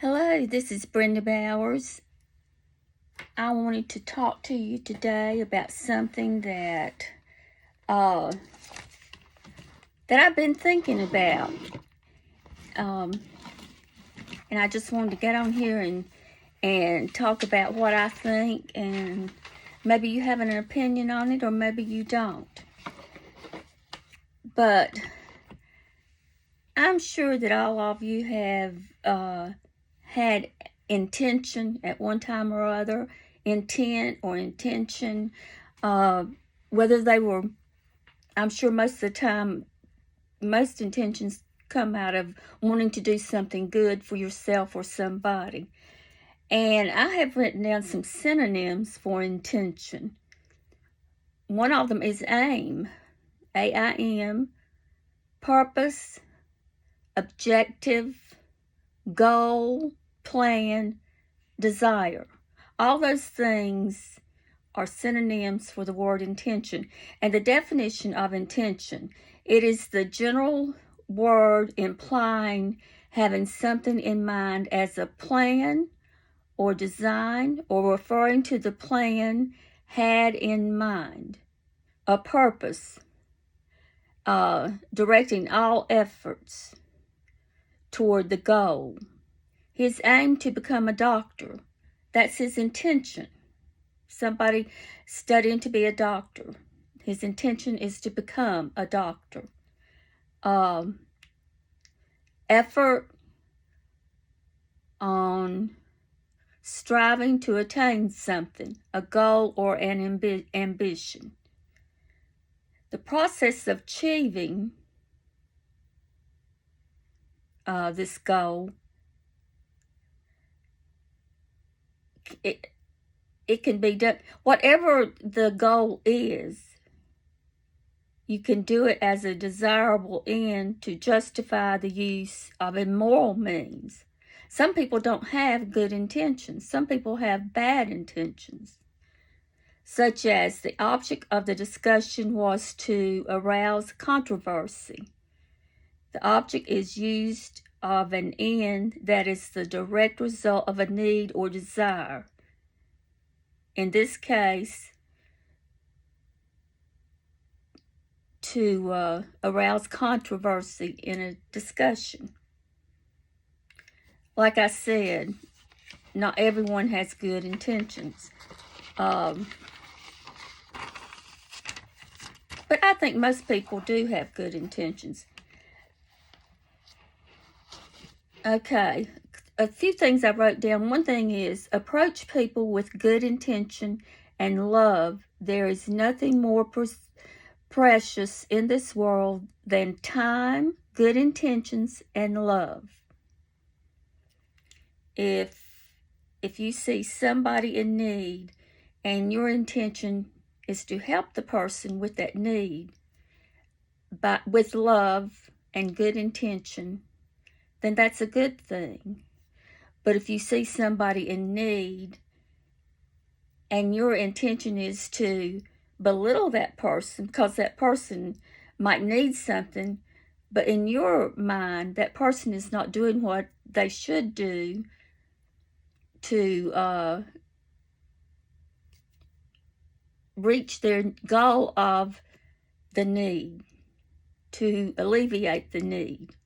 Hello, this is Brenda Bowers. I wanted to talk to you today about something uh, that I've been thinking about, and I just wanted to get on here and talk about what I think, and maybe you have an opinion on it, or maybe you don't. But I'm sure that all of you have had intention at one time or other, intent or intention, whether they were, I'm sure most of the time, most intentions come out of wanting to do something good for yourself or somebody. And I have written down some synonyms for intention. One of them is aim, AIM, purpose, objective, goal, plan, desire. All those things are synonyms for the word intention. And the definition of intention, it is the general word implying having something in mind as a plan or design, or referring to the plan had in mind. A purpose, directing all efforts toward the goal. His aim to become a doctor, that's his intention. Somebody studying to be a doctor, his intention is to become a doctor. Effort on striving to attain something, a goal or an ambition. The process of achieving this goal, it can be done, whatever the goal is, you can do it as a desirable end to justify the use of immoral means. Some people don't have good intentions. Some people have bad intentions, such as the object of the discussion was to arouse controversy. The object is used of an end that is the direct result of a need or desire. In this case, to arouse controversy in a discussion. Like I said, not everyone has good intentions. But I think most people do have good intentions. Okay, a few things I wrote down. One thing is, approach people with good intention and love. There is nothing more precious in this world than time, good intentions, and love. If you see somebody in need and your intention is to help the person with that need, but with love and good intention, then that's a good thing. But if you see somebody in need and your intention is to belittle that person because that person might need something, but in your mind that person is not doing what they should do to reach their goal of the need, to alleviate the need.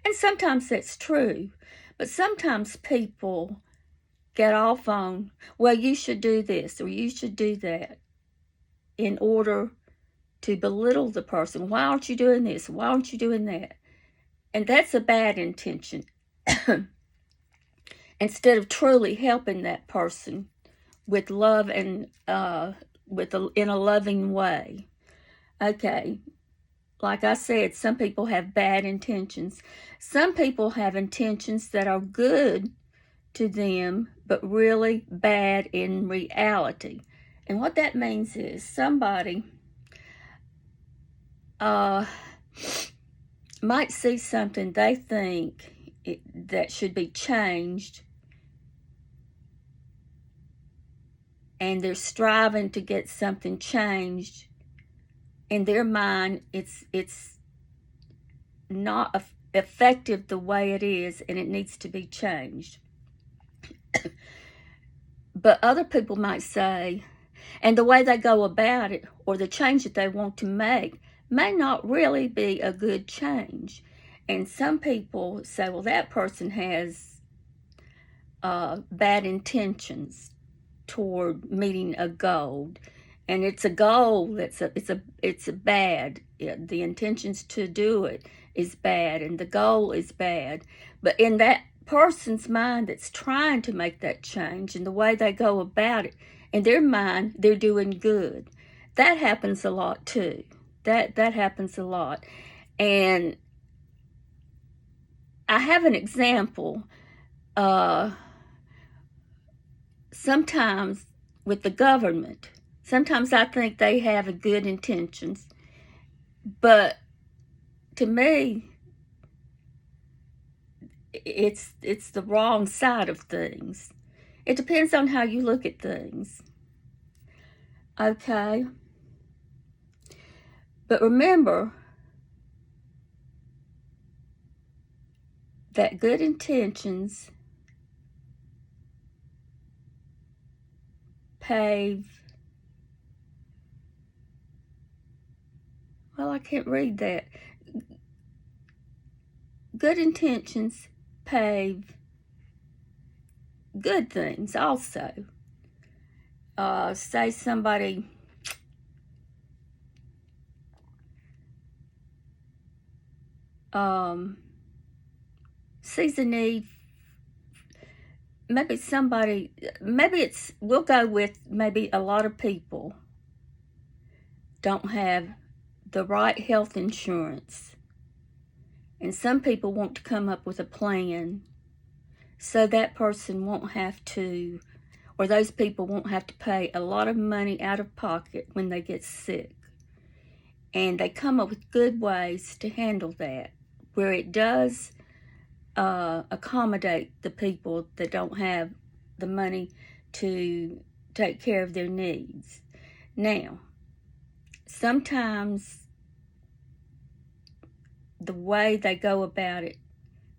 And sometimes that's true, but sometimes people get off on, well, you should do this or you should do that, in order to belittle the person. Why aren't you doing this? Why aren't you doing that? And that's a bad intention. Instead of truly helping that person with love and in a loving way. Okay, like I said, some people have bad intentions. Some people have intentions that are good to them, but really bad in reality. And what that means is somebody might see something they think that should be changed, and they're striving to get something changed. In their mind, it's not effective the way it is, and it needs to be changed. But other people might say, and the way they go about it or the change that they want to make may not really be a good change. And some people say, well, that person has bad intentions toward meeting a goal, and it's a goal that's it's a bad. The intentions to do it is bad, and the goal is bad. But in that person's mind that's trying to make that change, and the way they go about it, in their mind, they're doing good. That happens a lot too. That happens a lot, and I have an example. Sometimes with the government, sometimes I think they have good intentions, but to me, it's the wrong side of things. It depends on how you look at things. Okay? But remember that good intentions pave, well, I can't read that. Good intentions pave good things also. Say somebody sees a need, maybe we'll go with maybe a lot of people don't have the right health insurance, and some people want to come up with a plan so that person won't have to, or those people won't have to pay a lot of money out of pocket when they get sick. And they come up with good ways to handle that, where it does accommodate the people that don't have the money to take care of their needs. Now, sometimes the way they go about it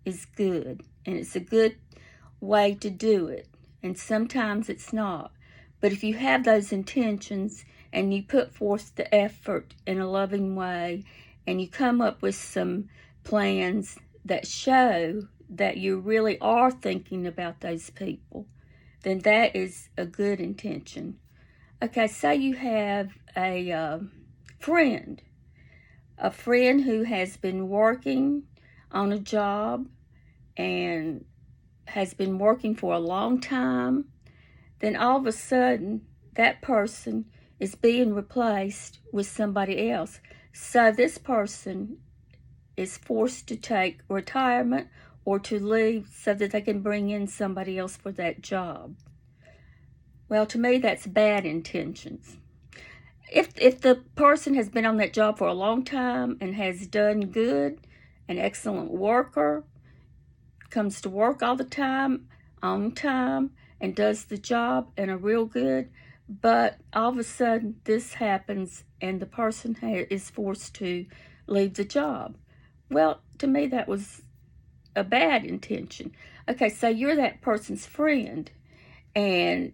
is good, and it's a good way to do it, and sometimes it's not. But if you have those intentions and you put forth the effort in a loving way, and you come up with some plans that show that you really are thinking about those people, then that is a good intention. Okay, say you have a friend who has been working on a job and has been working for a long time. Then all of a sudden, that person is being replaced with somebody else. So this person is forced to take retirement or to leave so that they can bring in somebody else for that job. Well, to me, that's bad intentions. If the person has been on that job for a long time and has done good, an excellent worker, comes to work all the time, on time, and does the job and are real good, but all of a sudden this happens and the person is forced to leave the job. Well, to me, that was a bad intention. Okay, so you're that person's friend, and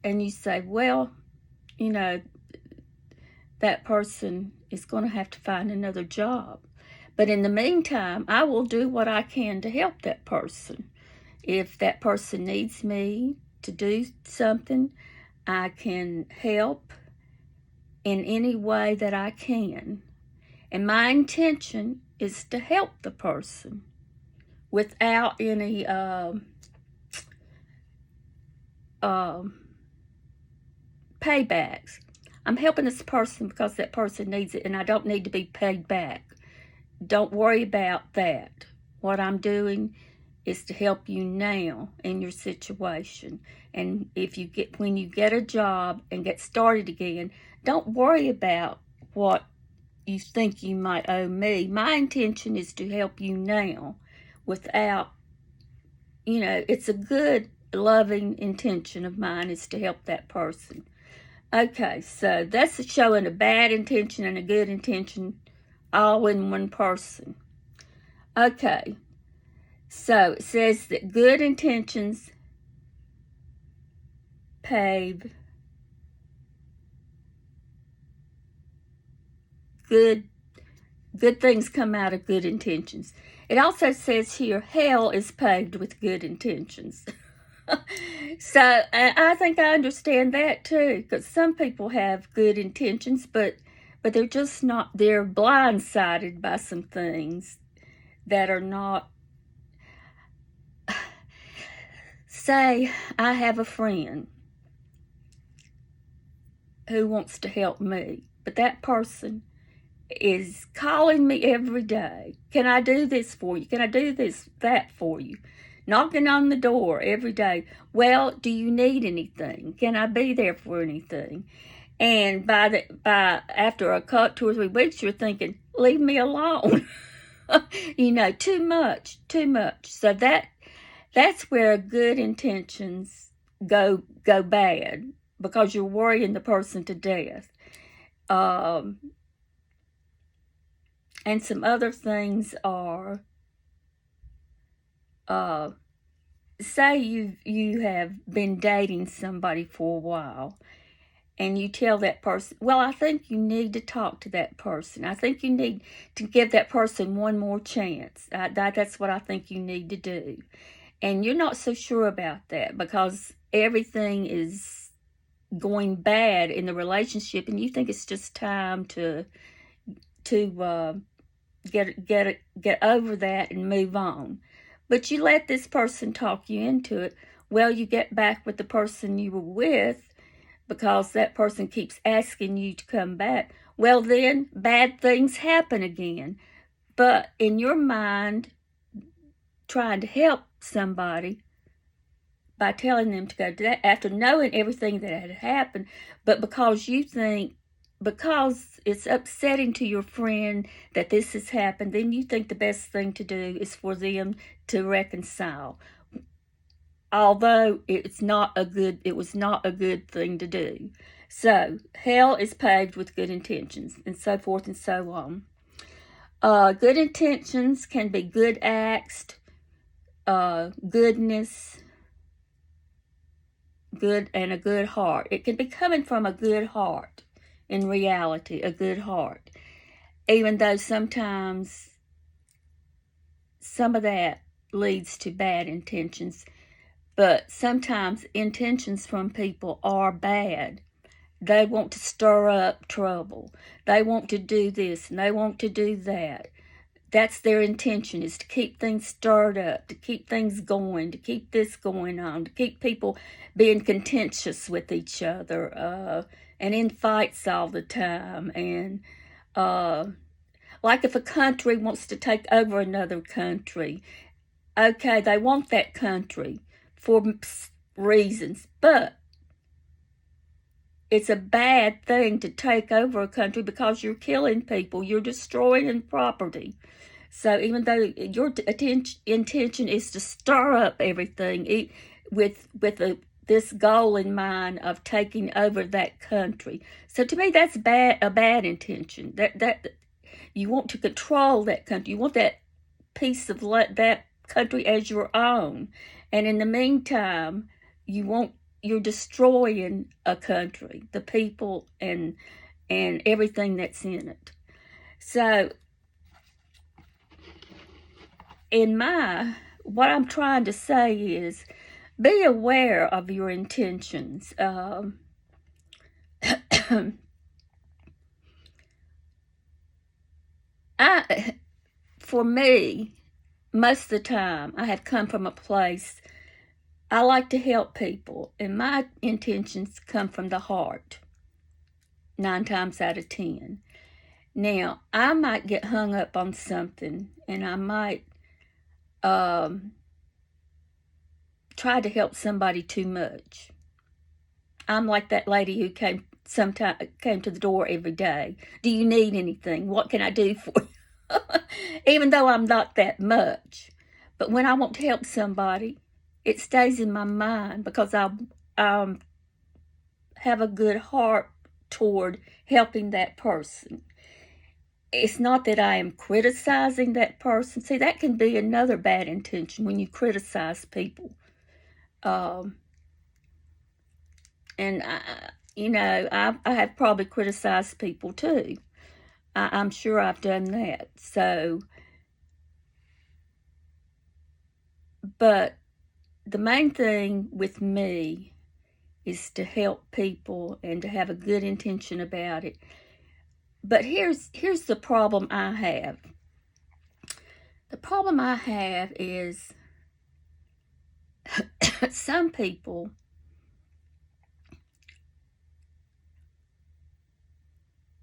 you say, well, you know, that person is going to have to find another job. But in the meantime, I will do what I can to help that person. If that person needs me to do something, I can help in any way that I can. And my intention is to help the person without any paybacks. I'm helping this person because that person needs it, and I don't need to be paid back. Don't worry about that. What I'm doing is to help you now in your situation. And when you get a job and get started again, don't worry about what you think you might owe me. My intention is to help you now without, it's a good, loving intention of mine is to help that person. Okay, so that's showing a bad intention and a good intention all in one person. Okay, so it says that good intentions pave good things come out of good intentions. It also says here, hell is paved with good intentions. So I think I understand that too, because some people have good intentions, but they're just not, they're blindsided by some things that are not. Say I have a friend who wants to help me, but that person is calling me every day. Can I do this for you? Can I do that for you? Knocking on the door every day. Well, do you need anything? Can I be there for anything? And by after 2 or 3 weeks, you're thinking, leave me alone. Too much. So that's where good intentions go bad, because you're worrying the person to death. And some other things are, say you have been dating somebody for a while, and you tell that person, well, I think you need to talk to that person. I think you need to give that person one more chance. That's what I think you need to do. And you're not so sure about that, because everything is going bad in the relationship, and you think it's just time to get over that and move on. But you let this person talk you into it. Well, you get back with the person you were with, because that person keeps asking you to come back. Well, then bad things happen again. But in your mind, trying to help somebody by telling them to go do that, after knowing everything that had happened, but because you think, because it's upsetting to your friend that this has happened, then you think the best thing to do is for them to reconcile. Although it was not a good thing to do. So hell is paved with good intentions, and so forth and so on. Good intentions can be good acts, goodness, good, and a good heart. It can be coming from a good heart. In reality, a good heart, even though sometimes some of that leads to bad intentions. But sometimes intentions from people are bad. They want to stir up trouble. They want to do this and they want to do that. That's their intention, is to keep things stirred up, to keep things going, to keep this going on, to keep people being contentious with each other, and in fights all the time. And like if a country wants to take over another country, okay, they want that country for reasons, but it's a bad thing to take over a country, because you're killing people, you're destroying property. So even though your intention is to stir up everything with this goal in mind of taking over that country, so to me that's a bad intention. That you want to control that country, you want that piece of that country as your own, and in the meantime you're destroying a country, the people, and everything that's in it. So what I'm trying to say is, be aware of your intentions. For me, most of the time, I have come from a place, I like to help people, and my intentions come from the heart, 9 times out of 10. Now, I might get hung up on something, and I might try to help somebody too much. I'm like that lady who came to the door every day. Do you need anything? What can I do for you? Even though I'm not that much. But when I want to help somebody, it stays in my mind, because I have a good heart toward helping that person. It's not that I am criticizing that person. See, that can be another bad intention when you criticize people. And I have probably criticized people too. I'm sure I've done that. So, but the main thing with me is to help people and to have a good intention about it. But here's the problem I have. The problem I have is some people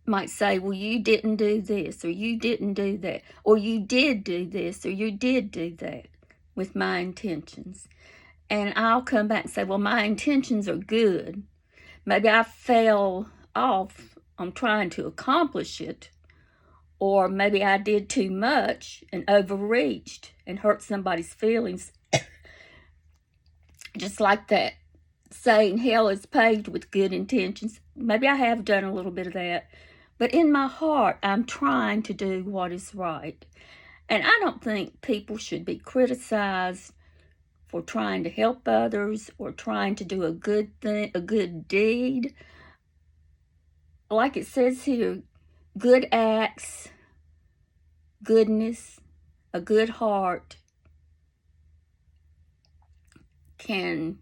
might say, well, you didn't do this, or you didn't do that, or you did do this, or you did do that with my intentions. And I'll come back and say, well, my intentions are good. Maybe I fell off on trying to accomplish it, or maybe I did too much and overreached and hurt somebody's feelings. Just like that saying, hell is paved with good intentions. Maybe I have done a little bit of that. But in my heart, I'm trying to do what is right. And I don't think people should be criticized for trying to help others or trying to do a good thing, a good deed. Like it says here, good acts, goodness, a good heart can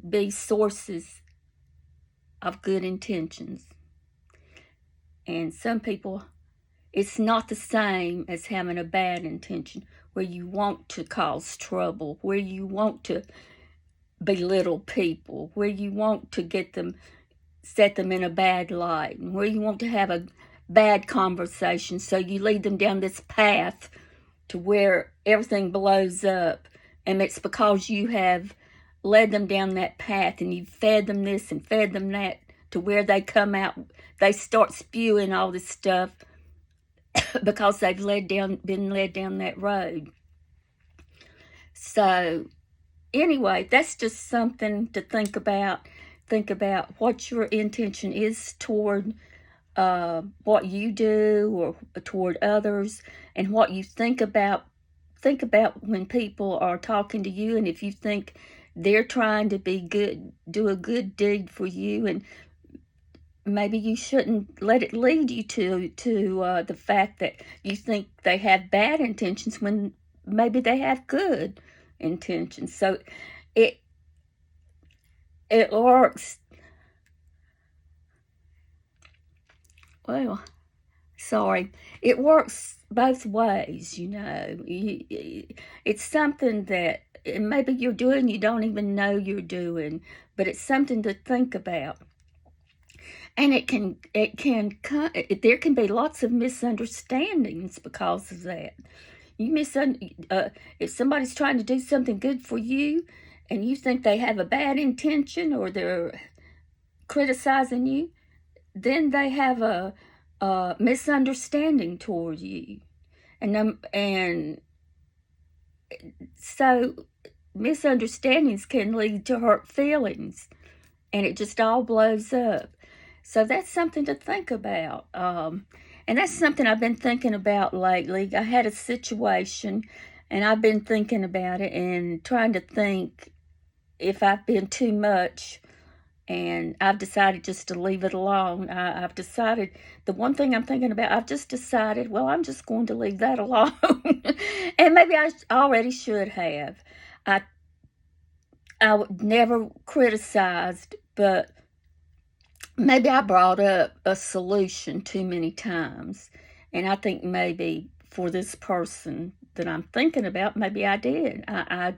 be sources of good intentions. And some people, it's not the same as having a bad intention where you want to cause trouble, where you want to belittle people, where you want to get them, set them in a bad light, and where you want to have a bad conversation, so you lead them down this path to where everything blows up. And it's because you have led them down that path and you've fed them this and fed them that to where they come out, they start spewing all this stuff because they've been led down that road. So anyway, that's just something to think about. Think about what your intention is toward what you do or toward others, and what you think about. Think about when people are talking to you, and if you think they're trying to be good, do a good deed for you, and maybe you shouldn't let it lead you to the fact that you think they have bad intentions when maybe they have good intentions. So it works. Well, sorry. It works both ways, It's something that maybe you're doing you don't even know you're doing, but it's something to think about. And there can be lots of misunderstandings because of that. If somebody's trying to do something good for you and you think they have a bad intention or they're criticizing you, then they have a misunderstanding toward you. And so misunderstandings can lead to hurt feelings, and it just all blows up. So that's something to think about. And that's something I've been thinking about lately. I had a situation, and I've been thinking about it and trying to think if I've been too much, and I've decided just to leave it alone. I've decided, the one thing I'm thinking about, I've just decided, well, I'm just going to leave that alone. And maybe I already should have. I never criticized, but maybe I brought up a solution too many times. And I think maybe for this person that I'm thinking about, maybe I did. I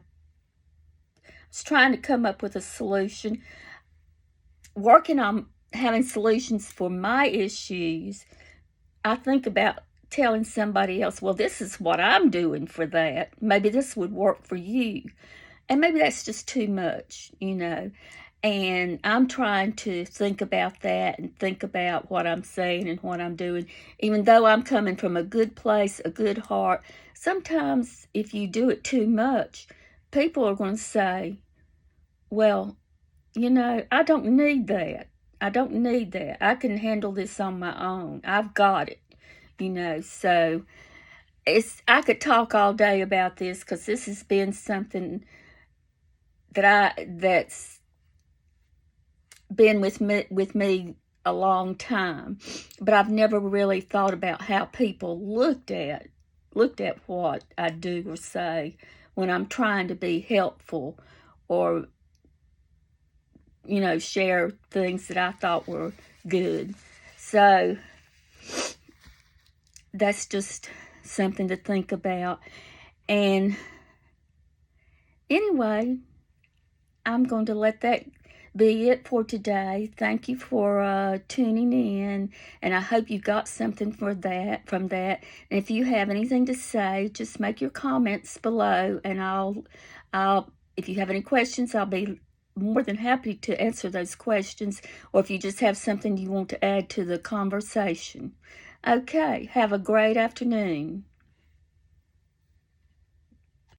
was trying to come up with a solution, working on having solutions for my issues. I think about telling somebody else, well, this is what I'm doing for that. Maybe this would work for you. And maybe that's just too much, And I'm trying to think about that and think about what I'm saying and what I'm doing. Even though I'm coming from a good place, a good heart, sometimes if you do it too much, people are going to say, well, I don't need that. I don't need that. I can handle this on my own. I've got it, So I could talk all day about this because this has been something that's been with me a long time, but I've never really thought about how people looked at what I do or say when I'm trying to be helpful or, share things that I thought were good. So that's just something to think about. And anyway, I'm going to let that be it for today. Thank you for tuning in, and I hope you got something from that. And if you have anything to say, just make your comments below, and I'll if you have any questions, I'll be more than happy to answer those questions, or if you just have something you want to add to the conversation. Okay, have a great afternoon.